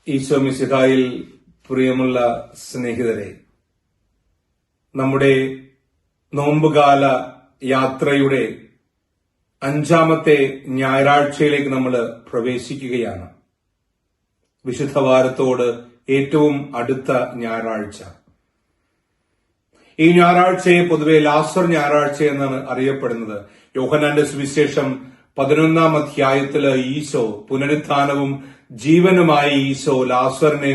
ഈശോ മിശിഹായിൽ പ്രിയമുള്ള സ്നേഹിതരെ, നമ്മുടെ നോമ്പുകാല യാത്രയുടെ 5-ാമത്തെ ഞായറാഴ്ചയിലേക്ക് നമ്മൾ പ്രവേശിക്കുകയാണ്. വിശുദ്ധ വാരത്തോട് ഏറ്റവും അടുത്ത ഞായറാഴ്ച. ഈ ഞായറാഴ്ചയെ പൊതുവെ ലാസർ ഞായറാഴ്ച എന്നാണ് അറിയപ്പെടുന്നത്. യോഹന്നാന്റെ സുവിശേഷം 11-ാം അധ്യായത്തില് ഈശോ പുനരുത്ഥാനവും ജീവനുമായ ഈശോ ലാസറിനെ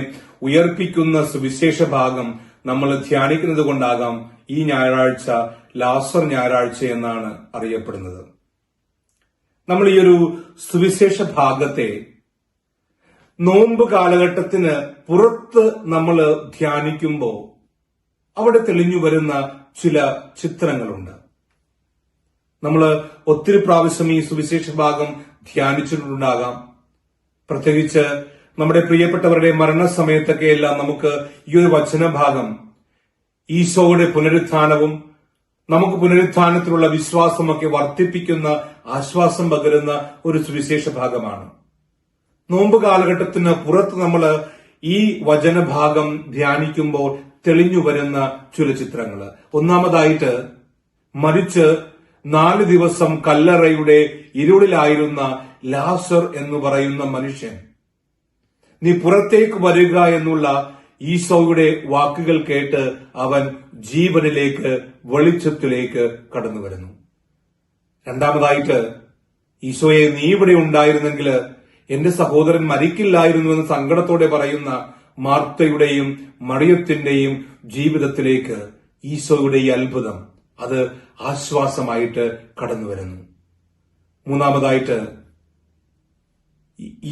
ഉയർപ്പിക്കുന്ന സുവിശേഷ ഭാഗം നമ്മൾ ധ്യാനിക്കുന്നത് കൊണ്ടാകാം ഈ ഞായറാഴ്ച ലാസർ ഞായറാഴ്ച എന്നാണ് അറിയപ്പെടുന്നത്. നമ്മൾ ഈ ഒരു സുവിശേഷ ഭാഗത്തെ നോമ്പ് കാലഘട്ടത്തിന് പുറത്ത് നമ്മൾ ധ്യാനിക്കുമ്പോൾ അവിടെ തെളിഞ്ഞു വരുന്ന ചില ചിത്രങ്ങളുണ്ട്. നമ്മൾ ഒത്തിരി പ്രാവശ്യം ഈ സുവിശേഷ ഭാഗം ധ്യാനിച്ചിട്ടുണ്ടാകാം. പ്രത്യേകിച്ച് നമ്മുടെ പ്രിയപ്പെട്ടവരുടെ മരണസമയത്തൊക്കെയെല്ലാം നമുക്ക് ഈ ഒരു വചനഭാഗം ഈശോയുടെ പുനരുത്ഥാനവും നമുക്ക് പുനരുത്ഥാനത്തിലുള്ള വിശ്വാസമൊക്കെ വർദ്ധിപ്പിക്കുന്ന ആശ്വാസം പകരുന്ന ഒരു സുവിശേഷ ഭാഗമാണ്. നോമ്പ് കാലഘട്ടത്തിന് പുറത്ത് നമ്മൾ ഈ വചനഭാഗം ധ്യാനിക്കുമ്പോൾ തെളിഞ്ഞു വരുന്ന ചില ചിത്രങ്ങൾ. ഒന്നാമതായിട്ട്, മരിച്ച് 4 ദിവസം കല്ലറയുടെ ഇരുളിലായിരുന്ന ലാസർ എന്ന് പറയുന്ന മനുഷ്യൻ, നീ പുറത്തേക്ക് വരിക എന്നുള്ള ഈശോയുടെ വാക്കുകൾ കേട്ട് അവൻ ജീവനിലേക്ക്, വെളിച്ചത്തിലേക്ക് കടന്നു വരുന്നു. രണ്ടാമതായിട്ട്, ഈശോയെ നീ ഇവിടെ ഉണ്ടായിരുന്നെങ്കിൽ എന്റെ സഹോദരൻ മരിക്കില്ലായിരുന്നു എന്ന് സങ്കടത്തോടെ പറയുന്ന മാർത്തയുടെയും മറിയത്തിന്റെയും ജീവിതത്തിലേക്ക് ഈശോയുടെ ഈ അത്ഭുതം അത് ആശ്വാസമായിട്ട് കടന്നു വരുന്നു. മൂന്നാമതായിട്ട്,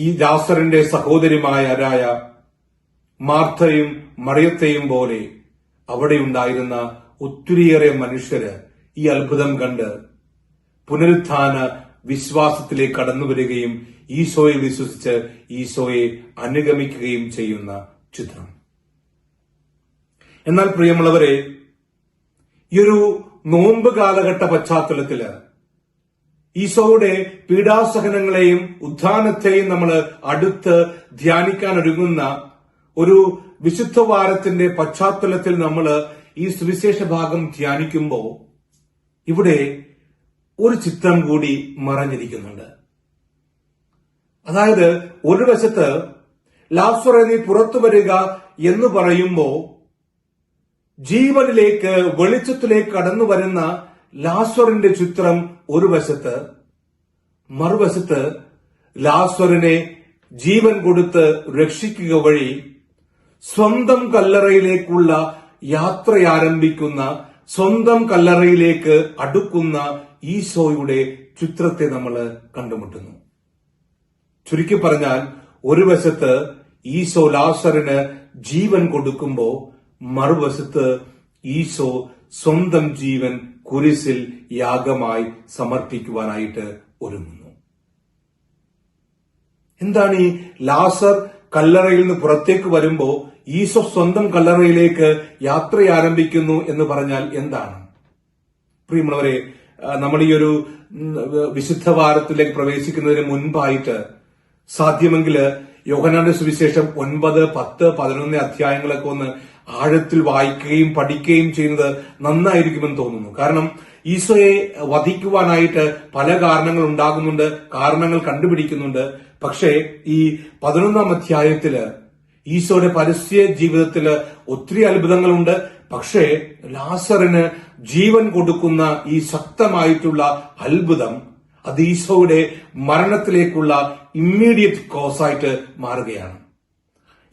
ഈ ലാസറിന്റെ സഹോദരിമാരായ മാർത്തയും മറിയത്തെയും പോലെ അവിടെ ഉണ്ടായിരുന്ന ഒത്തിരിയേറെ മനുഷ്യര് ഈ അത്ഭുതം കണ്ട് പുനരുത്ഥാന വിശ്വാസത്തിലേക്ക് കടന്നു വരികയും ഈശോയിൽ വിശ്വസിച്ച് ഈശോയെ അനുഗമിക്കുകയും ചെയ്യുന്ന ചിത്രം. എന്നാൽ പ്രിയമുള്ളവരെ, ഈ ഒരു നോമ്പ് കാലഘട്ട പശ്ചാത്തലത്തില് ഈശോയുടെ പീഡാസഹനങ്ങളെയും ഉത്ഥാനത്തെയും നമ്മൾ അടുത്ത് ധ്യാനിക്കാൻ ഒരുങ്ങുന്ന ഒരു വിശുദ്ധ വാരത്തിന്റെ പശ്ചാത്തലത്തിൽ നമ്മൾ ഈ സുവിശേഷ ഭാഗം ധ്യാനിക്കുമ്പോൾ ഇവിടെ ഒരു ചിത്രം കൂടി മറഞ്ഞിരിക്കുന്നുണ്ട്. അതായത്, ഒരു വശത്ത് ലാസറേ നീ പുറത്തു വരിക എന്ന് പറയുമ്പോൾ ജീവനിലേക്ക്, വെളിച്ചത്തിലേക്ക് കടന്നു വരുന്ന ലാസറിന്റെ ചിത്രം ഒരു വശത്ത്, മറുവശത്ത് ലാസറിനെ ജീവൻ കൊടുത്ത് രക്ഷിക്കുക വഴി സ്വന്തം കല്ലറയിലേക്കുള്ള യാത്ര ആരംഭിക്കുന്ന, സ്വന്തം കല്ലറയിലേക്ക് അടുക്കുന്ന ഈശോയുടെ ചിത്രത്തെ നമ്മൾ കണ്ടുമുട്ടുന്നു. ചുരുക്കി പറഞ്ഞാൽ, ഒരു വശത്ത് ഈശോ ലാസറിന് ജീവൻ കൊടുക്കുമ്പോൾ മറുവശത്ത് ഈശോ സ്വന്തം ജീവൻ കുരിശിൽ യാഗമായി സമർപ്പിക്കുവാനായിട്ട് ഒരുങ്ങുന്നു. എന്താണ് ഈ ലാസർ കല്ലറയിൽ നിന്ന് പുറത്തേക്ക് വരുമ്പോൾ ഈശോ സ്വന്തം കല്ലറയിലേക്ക് യാത്ര ആരംഭിക്കുന്നു എന്ന് പറഞ്ഞാൽ എന്താണ്? പ്രിയമുള്ളവരെ, നമ്മൾ ഈ ഒരു വിശുദ്ധ വാരത്തിലേക്ക് പ്രവേശിക്കുന്നതിന് മുൻപായിട്ട് സാധ്യമെങ്കിൽ യോഹന്നാന്റെ സുവിശേഷം 9, 10, 11 അധ്യായങ്ങളൊക്കെ ഒന്ന് ആഴത്തിൽ വായിക്കുകയും പഠിക്കുകയും ചെയ്യുന്നത് നന്നായിരിക്കുമെന്ന് തോന്നുന്നു. കാരണം ഈശോയെ വധിക്കുവാനായിട്ട് പല കാരണങ്ങൾ ഉണ്ടാകുന്നുണ്ട്, കാരണങ്ങൾ കണ്ടുപിടിക്കുന്നുണ്ട്. പക്ഷേ ഈ 11-ാം അധ്യായത്തില് ഈശോയുടെ പരസ്യ ജീവിതത്തില് ഒത്തിരി അത്ഭുതങ്ങളുണ്ട്. പക്ഷേ ലാസറിന് ജീവൻ കൊടുക്കുന്ന ഈ ശക്തമായിട്ടുള്ള അത്ഭുതം അത് ഈശോയുടെ മരണത്തിലേക്കുള്ള ഇമ്മീഡിയറ്റ് കോസായിട്ട് മാറുകയാണ്.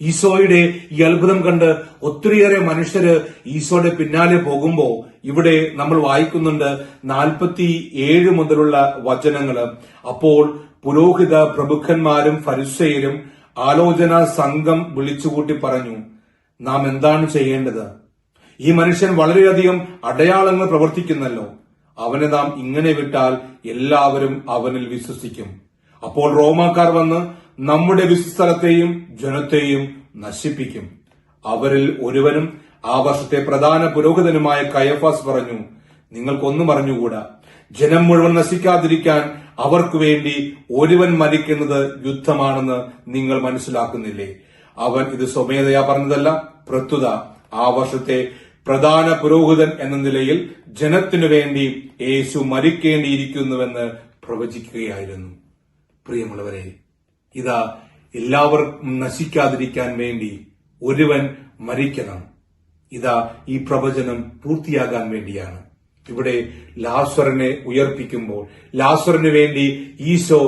ഈശോയുടെ ഈ അത്ഭുതം കണ്ട് ഒത്തിരിയേറെ മനുഷ്യര് ഈശോയുടെ പിന്നാലെ പോകുമ്പോൾ ഇവിടെ നമ്മൾ വായിക്കുന്നുണ്ട് 47 മുതലുള്ള വചനങ്ങള്. അപ്പോൾ പുരോഹിത പ്രഭുക്കന്മാരും ഫരിസേയരും ആലോചനാ സംഘം വിളിച്ചുകൂട്ടി പറഞ്ഞു, നാം എന്താണ് ചെയ്യേണ്ടത്? ഈ മനുഷ്യൻ വളരെയധികം അടയാളങ്ങൾ പ്രവർത്തിക്കുന്നല്ലോ. അവനെ നാം ഇങ്ങനെ വിട്ടാൽ എല്ലാവരും അവനിൽ വിശ്വസിക്കും. അപ്പോൾ റോമാക്കാർ വന്ന് നമ്മുടെ വിശ്വസ്ഥലത്തെയും ജനത്തെയും നശിപ്പിക്കും. അവരിൽ ഒരുവനും ആ വർഷത്തെ പ്രധാന പുരോഹിതനുമായ കയഫാസ് പറഞ്ഞു, നിങ്ങൾക്കൊന്നും അറിഞ്ഞുകൂടാ. ജനം മുഴുവൻ നശിക്കാതിരിക്കാൻ അവർക്ക് വേണ്ടി ഒരുവൻ മരിക്കുന്നത് യുദ്ധമാണെന്ന് നിങ്ങൾ മനസ്സിലാക്കുന്നില്ലേ? അവൻ ഇത് സ്വമേധയാ പറഞ്ഞതല്ല. പ്രസ്തുത ആ വർഷത്തെ പ്രധാന പുരോഹിതൻ എന്ന നിലയിൽ ജനത്തിനു വേണ്ടി യേശു മരിക്കേണ്ടിയിരിക്കുന്നുവെന്ന് പ്രവചിക്കുകയായിരുന്നു. പ്രിയമുള്ളവരെ, ഇതാ എല്ലാവർക്കും നശിക്കാതിരിക്കാൻ വേണ്ടി ഒരുവൻ മരിക്കണം. ഇതാ ഈ പ്രവചനം പൂർത്തിയാകാൻ വേണ്ടിയാണ്. ഇവിടെ ലാസറിനെ ഉയർപ്പിക്കുമ്പോൾ ലാസറിന് വേണ്ടി ഈശോ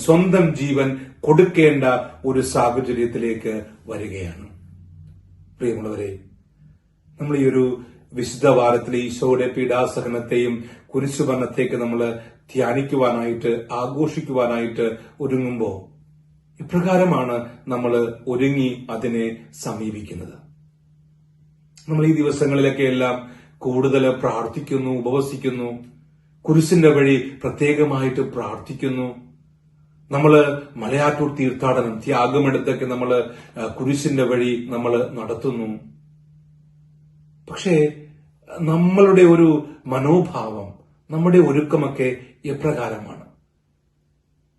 സ്വന്തം ജീവൻ കൊടുക്കേണ്ട ഒരു സാഹചര്യത്തിലേക്ക് വരികയാണ്. പ്രിയമുള്ളവരെ, നമ്മൾ ഈ ഒരു വിശുദ്ധ വാരത്തിലെ ഈശോയുടെ പീഡാസഹനത്തെയും കുരിശുമരണത്തേക്ക് നമ്മൾ ധ്യാനിക്കുവാനായിട്ട് ആഘോഷിക്കുവാനായിട്ട് ഒരുങ്ങുമ്പോൾ ഇപ്രകാരമാണ് നമ്മൾ ഒരുങ്ങി അതിനെ സമീപിക്കുന്നത്. നമ്മൾ ഈ ദിവസങ്ങളിലൊക്കെ എല്ലാം കൂടുതൽ പ്രാർത്ഥിക്കുന്നു, ഉപവസിക്കുന്നു, കുരിശിന്റെ വഴി പ്രത്യേകമായിട്ട് പ്രാർത്ഥിക്കുന്നു. നമ്മള് മലയാറ്റൂർ തീർത്ഥാടനം ത്യാഗമെടുത്തൊക്കെ നമ്മള് കുരിശിന്റെ വഴി നമ്മൾ നടത്തുന്നു. പക്ഷേ നമ്മളുടെ ഒരു മനോഭാവം, നമ്മുടെ ഒരുക്കമൊക്കെ എപ്രകാരമാണ്?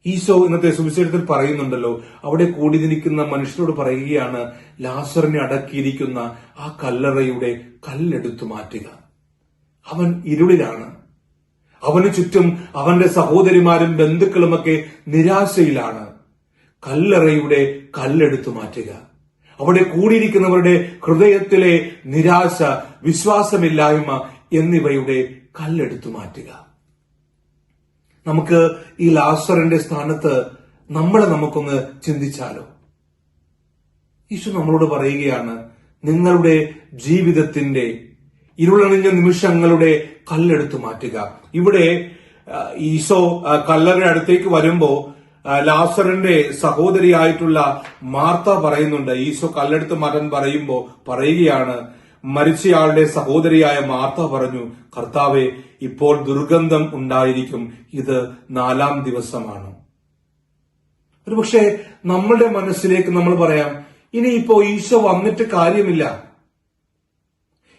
ഈശോ ഇന്നത്തെ സുവിശേഷത്തിൽ പറയുന്നുണ്ടല്ലോ, അവിടെ കൂടി നിൽക്കുന്ന മനുഷ്യരോട് പറയുകയാണ്, ലാസറിനെ അടക്കിയിരിക്കുന്ന ആ കല്ലറയുടെ കല്ലെടുത്തു മാറ്റുക. അവൻ ഇരുളിലാണ്. അവന് ചുറ്റും അവന്റെ സഹോദരിമാരും ബന്ധുക്കളുമൊക്കെ നിരാശയിലാണ്. കല്ലറയുടെ കല്ലെടുത്തു മാറ്റുക. അവിടെ കൂടിയിരിക്കുന്നവരുടെ ഹൃദയത്തിലെ നിരാശ, വിശ്വാസമില്ലായ്മ എന്നിവയുടെ കല്ലെടുത്തു മാറ്റുക. നമുക്ക് ഈ ലാസറിന്റെ സ്ഥാനത്ത് നമുക്കൊന്ന് ചിന്തിച്ചാലോ? ഈശോ നമ്മളോട് പറയുകയാണ്, നിങ്ങളുടെ ജീവിതത്തിന്റെ ഇരുളണിഞ്ഞ നിമിഷങ്ങളുടെ കല്ലെടുത്തു മാറ്റുക. ഇവിടെ ഈശോ കല്ലറയുടെ അടുത്തേക്ക് വരുമ്പോ ലാസറിന്റെ സഹോദരിയായിട്ടുള്ള മാർത്ത പറയുന്നുണ്ട്. ഈശോ കല്ലെടുത്ത് മാറ്റാൻ പറയുകയാണ്, മരിച്ചയാളുടെ സഹോദരിയായ മാർത്ത പറഞ്ഞു, കർത്താവെ, ഇപ്പോൾ ദുർഗന്ധം ഉണ്ടായിരിക്കും, ഇത് 4-ാം ദിവസമാണ്. ഒരുപക്ഷെ നമ്മളുടെ മനസ്സിലേക്ക് നമ്മൾ പറയാം, ഇനിയിപ്പോ ഈശോ വന്നിട്ട് കാര്യമില്ല,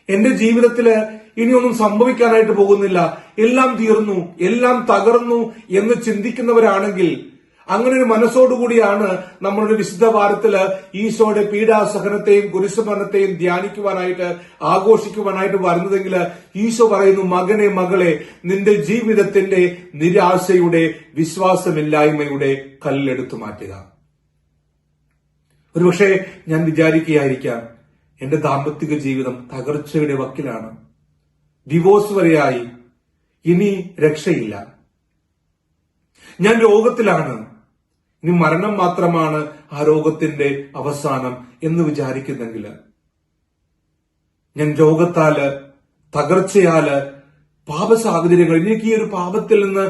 എന്റെ ജീവിതത്തില് ഇനിയൊന്നും സംഭവിക്കാനായിട്ട് പോകുന്നില്ല, എല്ലാം തീർന്നു, എല്ലാം തകർന്നു എന്ന് ചിന്തിക്കുന്നവരാണെങ്കിൽ, അങ്ങനെ ഒരു മനസ്സോടുകൂടിയാണ് നമ്മളുടെ വിശുദ്ധ വാരത്തില് ഈശോയുടെ പീഡാസഹനത്തെയും കുരിശുമരണത്തെയും ധ്യാനിക്കുവാനായിട്ട് ആഘോഷിക്കുവാനായിട്ട് വരുന്നതെങ്കിൽ ഈശോ പറയുന്നു, മകനെ, മകളെ, നിന്റെ ജീവിതത്തിന്റെ നിരാശയുടെ വിശ്വാസമില്ലായ്മയുടെ കല്ലെടുത്തു മാറ്റുക. ഒരുപക്ഷെ ഞാൻ വിചാരിക്കുകയായിരിക്കാം, എന്റെ ദാമ്പത്തിക ജീവിതം തകർച്ചയുടെ വക്കിലാണ്, ഡിവോഴ്സ് വരെയായി, ഇനി രക്ഷയില്ല, ഞാൻ രോഗത്തിലാണ്, ഇനി മരണം മാത്രമാണ് ആ രോഗത്തിന്റെ അവസാനം എന്ന് വിചാരിക്കുന്നെങ്കിൽ, ഞാൻ രോഗത്താല്, തകർച്ചയാല്, പാപ സാഹചര്യങ്ങൾ, എനിക്ക് ഈ ഒരു പാപത്തിൽ നിന്ന്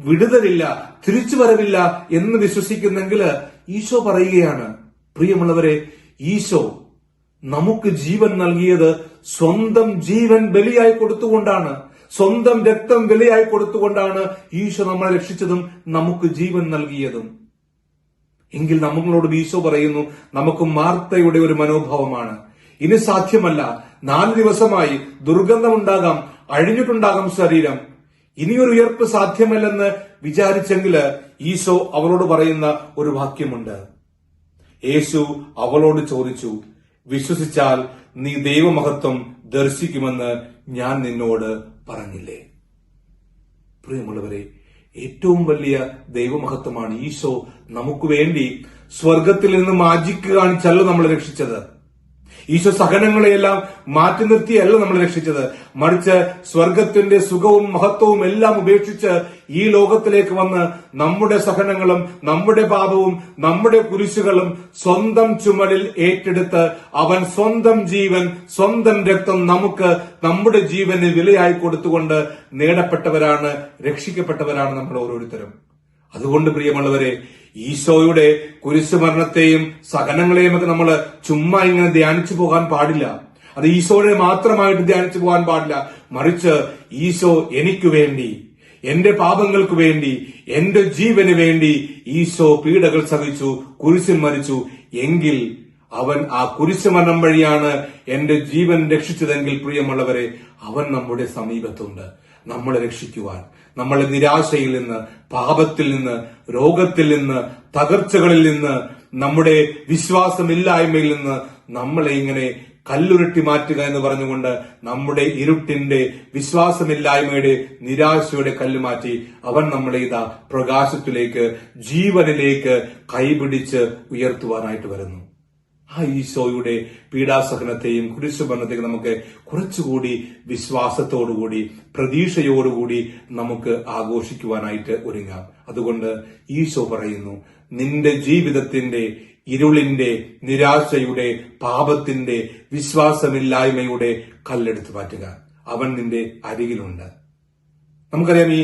വിടുതലില്ല, തിരിച്ചു വരവില്ല എന്ന് വിശ്വസിക്കുന്നെങ്കിൽ ഈശോ പറയുകയാണ്, പ്രിയമുള്ളവരെ, ഈശോ നമുക്ക് ജീവൻ നൽകിയത് സ്വന്തം ജീവൻ ബലിയായി കൊടുത്തുകൊണ്ടാണ്, സ്വന്തം രക്തം ബലിയായി കൊടുത്തുകൊണ്ടാണ് ഈശോ നമ്മളെ രക്ഷിച്ചതും നമുക്ക് ജീവൻ നൽകിയതും. എങ്കിൽ നമ്മളോട് ഈശോ പറയുന്നു, നമുക്ക് മാർത്തയുടെ ഒരു മനോഭാവമാണ്, ഇനി സാധ്യമല്ല, 4 ദിവസമായി ദുർഗന്ധമുണ്ടാകാം, അഴിഞ്ഞിട്ടുണ്ടാകാം ശരീരം, ഇനിയൊരു ഉയർപ്പ് സാധ്യമല്ലെന്ന് വിചാരിച്ചെങ്കിൽ ഈശോ അവളോട് പറയുന്ന ഒരു വാക്യമുണ്ട്. യേശു അവളോട് ചോദിച്ചു, വിശ്വസിച്ചാൽ നീ ദൈവമഹത്വം ദർശിക്കുമെന്ന് ഞാൻ നിന്നോട് പറഞ്ഞില്ലേ? പ്രിയമുള്ളവരെ, ഏറ്റവും വലിയ ദൈവമഹത്വമാണ് ഈശോ നമുക്ക് വേണ്ടി സ്വർഗത്തിൽ നിന്ന് മാജിക്ക് കാണിച്ചല്ല നമ്മളെ രക്ഷിച്ചത്. ഈശോ സഹനങ്ങളെയെല്ലാം മാറ്റി നിർത്തിയല്ല നമ്മളെ രക്ഷിച്ചത്, മറിച്ച് സ്വർഗത്തിന്റെ സുഖവും മഹത്വവും എല്ലാം ഉപേക്ഷിച്ച് ഈ ലോകത്തിലേക്ക് വന്ന് നമ്മുടെ സഹനങ്ങളും നമ്മുടെ പാപവും നമ്മുടെ കുരിശുകളും സ്വന്തം ചുമലിൽ ഏറ്റെടുത്ത് അവൻ സ്വന്തം ജീവൻ, സ്വന്തം രക്തം നമുക്ക് നമ്മുടെ ജീവന് വിലയായി കൊടുത്തുകൊണ്ട് നേടപ്പെട്ടവരാണ്, രക്ഷിക്കപ്പെട്ടവരാണ് നമ്മൾ ഓരോരുത്തരും. അതുകൊണ്ട് പ്രിയമുള്ളവരെ, ഈശോയുടെ കുരിശുമരണത്തെയും സഹനങ്ങളെയും ഒക്കെ നമ്മൾ ചുമ്മാ ഇങ്ങനെ ധ്യാനിച്ചു പോകാൻ പാടില്ല. അത് ഈശോയെ മാത്രമായിട്ട് ധ്യാനിച്ചു പോകാൻ പാടില്ല, മറിച്ച് ഈശോ എനിക്ക് വേണ്ടി, എന്റെ പാപങ്ങൾക്ക് വേണ്ടി, എന്റെ ജീവന് വേണ്ടി ഈശോ പീഡകൾ സഹിച്ചു, കുരിശിൽ മരിച്ചു. എങ്കിൽ അവൻ ആ കുരിശുമരണം വഴിയാണ് എന്റെ ജീവൻ രക്ഷിച്ചതെങ്കിൽ പ്രിയമുള്ളവരെ, അവൻ നമ്മുടെ സമീപത്തുണ്ട് നമ്മളെ രക്ഷിക്കുവാൻ, നമ്മളെ നിരാശയിൽ നിന്ന്, പാപത്തിൽ നിന്ന്, രോഗത്തിൽ നിന്ന്, തകർച്ചകളിൽ നിന്ന്, നമ്മുടെ വിശ്വാസമില്ലായ്മയിൽ നിന്ന് നമ്മളെ ഇങ്ങനെ കല്ലുരുട്ടി മാറ്റുക എന്ന് പറഞ്ഞുകൊണ്ട് നമ്മുടെ ഇരുട്ടിന്റെ, വിശ്വാസമില്ലായ്മയുടെ, നിരാശയുടെ കല്ല് മാറ്റി അവൻ നമ്മളെ ഇതാ പ്രകാശത്തിലേക്ക്, ജീവനിലേക്ക് കൈപിടിച്ച് ഉയർത്തുവാനായിട്ട് വരുന്നു. ആ ഈശോയുടെ പീഡാസഹനത്തെയും കുരിശുമരണത്തെയും നമുക്ക് കുറച്ചുകൂടി വിശ്വാസത്തോടുകൂടി, പ്രതീക്ഷയോടുകൂടി നമുക്ക് ആഘോഷിക്കുവാനായിട്ട് ഒരുങ്ങാം. അതുകൊണ്ട് ഈശോ പറയുന്നു, നിന്റെ ജീവിതത്തിന്റെ ഇരുളിന്റെ, നിരാശയുടെ, പാപത്തിന്റെ, വിശ്വാസമില്ലായ്മയുടെ കല്ലെടുത്തു മാറ്റുക. അവൻ നിന്റെ അരികിലുണ്ട്. നമുക്കറിയാം, ഈ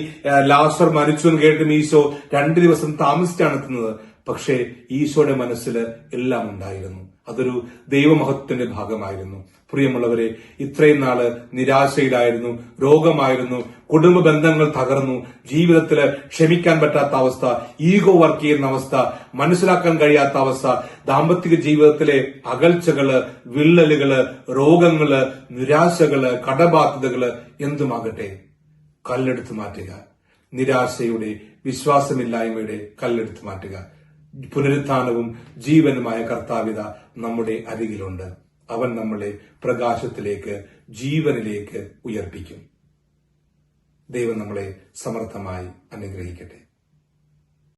ലാസർ മരിച്ചു എന്ന് കേട്ടും ഈശോ 2 ദിവസം താമസിച്ചാണ് എത്തുന്നത്. പക്ഷേ ഈശോയുടെ മനസ്സിൽ എല്ലാം ഉണ്ടായിരുന്നു. അതൊരു ദൈവമഹത്വത്തിന്റെ ഭാഗമായിരുന്നു. പ്രിയമുള്ളവരെ, ഇത്രയും നാള് നിരാശയിലായിരുന്നു, രോഗമായിരുന്നു, കുടുംബ ബന്ധങ്ങൾ തകർന്നു, ജീവിതത്തിൽ ക്ഷമിക്കാൻ പറ്റാത്ത അവസ്ഥ, ഈഗോ വർക്ക് ചെയ്യുന്ന അവസ്ഥ, മനസ്സിലാക്കാൻ കഴിയാത്ത അവസ്ഥ, ദാമ്പത്തിക ജീവിതത്തിലെ അകൽച്ചകള്, വിള്ളലുകള്, രോഗങ്ങള്, നിരാശകള്, കടബാധ്യതകള്, എന്തുമാകട്ടെ, കല്ലെടുത്തു മാറ്റുക. നിരാശയുടെ, വിശ്വാസമില്ലായ്മയുടെ കല്ലെടുത്തു മാറ്റുക. പുനരുത്ഥാനവും ജീവനുമായ കർത്താവിത നമ്മുടെ അരികിലുണ്ട്. അവൻ നമ്മളെ പ്രകാശത്തിലേക്ക്, ജീവനിലേക്ക് ഉയർപ്പിക്കും. ദൈവം നമ്മളെ സമർത്ഥമായി അനുഗ്രഹിക്കട്ടെ.